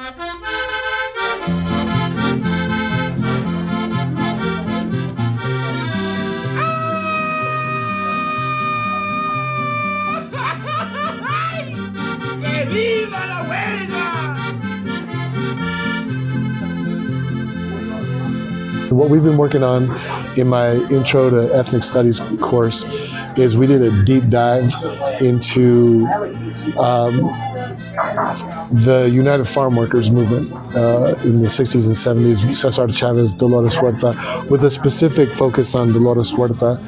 ¡Que viva la huelga! What we've been working on in my Intro to Ethnic Studies course is we did a deep dive into the United Farm Workers movement in the 60s and 70s, Cesar Chavez, Dolores Huerta, with a specific focus on Dolores Huerta.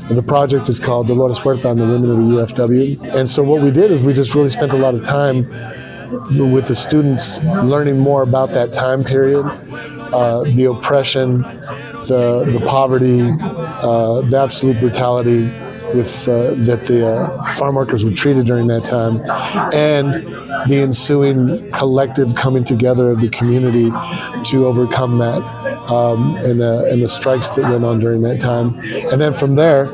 The project is called Dolores Huerta and the Women of the UFW. And so what we did is we just really spent a lot of time with the students learning more about that time period, the oppression, the poverty, the absolute brutality that the farm workers were treated during that time, and the ensuing collective coming together of the community to overcome that, and the strikes that went on during that time. And then from there,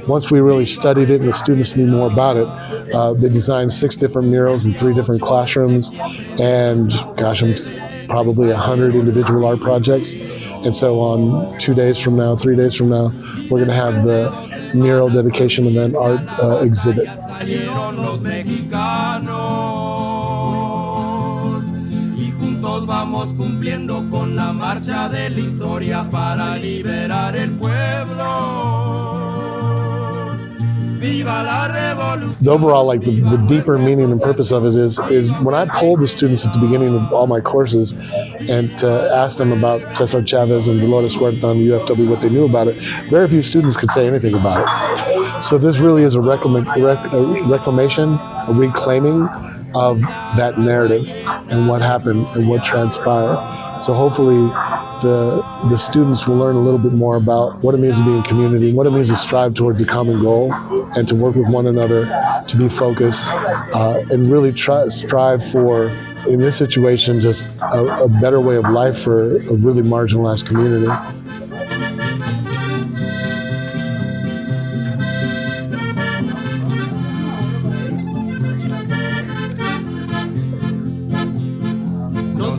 once we really studied it and the students knew more about it, they designed 6 different murals in 3 different classrooms, and probably 100 individual art projects. And so on 3 days from now, we're going to have the mural dedication and then art exhibit. Vamos cumpliendo con la marcha de la historia para liberar el pueblo. Viva la revolución. The overall, like the deeper meaning and purpose of it is when I polled the students at the beginning of all my courses and asked them about Cesar Chavez and Dolores Huerta and the UFW, what they knew about it, very few students could say anything about it. So this really is a reclamation, a reclaiming of that narrative and what happened and what transpired. So hopefully the students will learn a little bit more about what it means to be in community, what it means to strive towards a common goal and to work with one another, to be focused, and really strive for, in this situation, just a better way of life for a really marginalized community.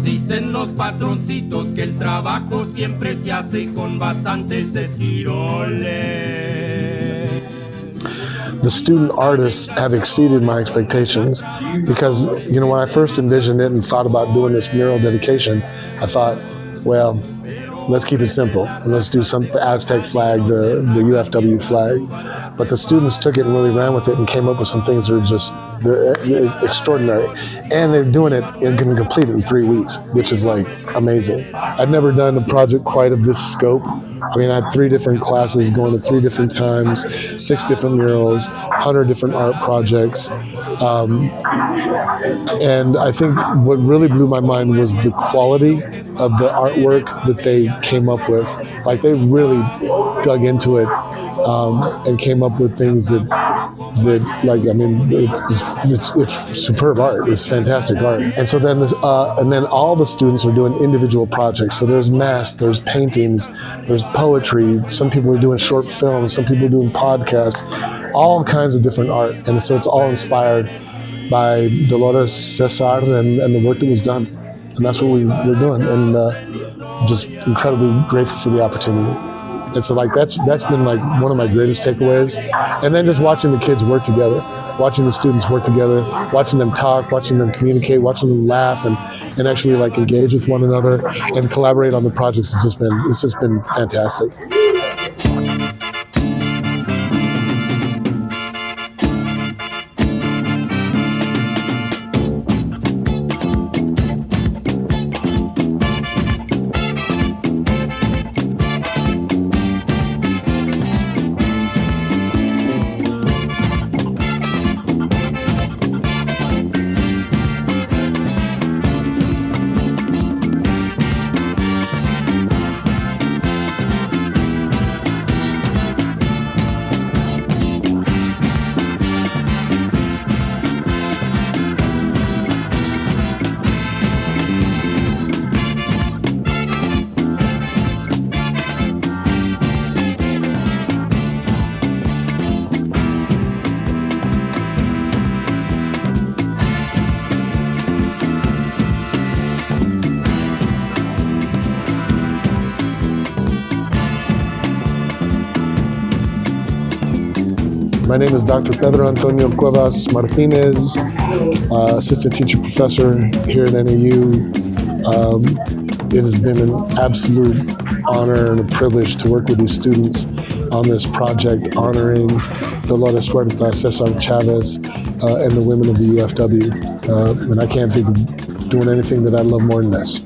Dicen los patroncitos que el trabajo siempre se hace con bastantes esquiroles. The student artists have exceeded my expectations because, when I first envisioned it and thought about doing this mural dedication, I thought, well, let's keep it simple and let's do the Aztec flag, the UFW flag. But the students took it and really ran with it and came up with some things that are they're extraordinary. And they're doing it and can complete it in 3 weeks, which is like amazing. I'd never done a project quite of this scope. I mean, I had 3 different classes going at 3 different times, 6 different murals, 100 different art projects. And I think what really blew my mind was the quality of the artwork that they came up with. Like, they really dug into it and came up with things that it's superb art. It's fantastic art. And so then all the students are doing individual projects. So there's masks, there's paintings, there's poetry. Some people are doing short films. Some people are doing podcasts. All kinds of different art. And so it's all inspired by Dolores Cesar and the work that was done. And that's what we're doing. And just incredibly grateful for the opportunity. And so that's been like one of my greatest takeaways. And then just watching the kids work together, watching the students work together, watching them talk, watching them communicate, watching them laugh and actually like engage with one another and collaborate on the projects. It's just been fantastic. My name is Dr. Pedro Antonio Cuevas Martinez, assistant teacher professor here at NAU. It has been an absolute honor and a privilege to work with these students on this project honoring Dolores Huerta, Cesar Chavez, and the women of the UFW. And I can't think of doing anything that I love more than this.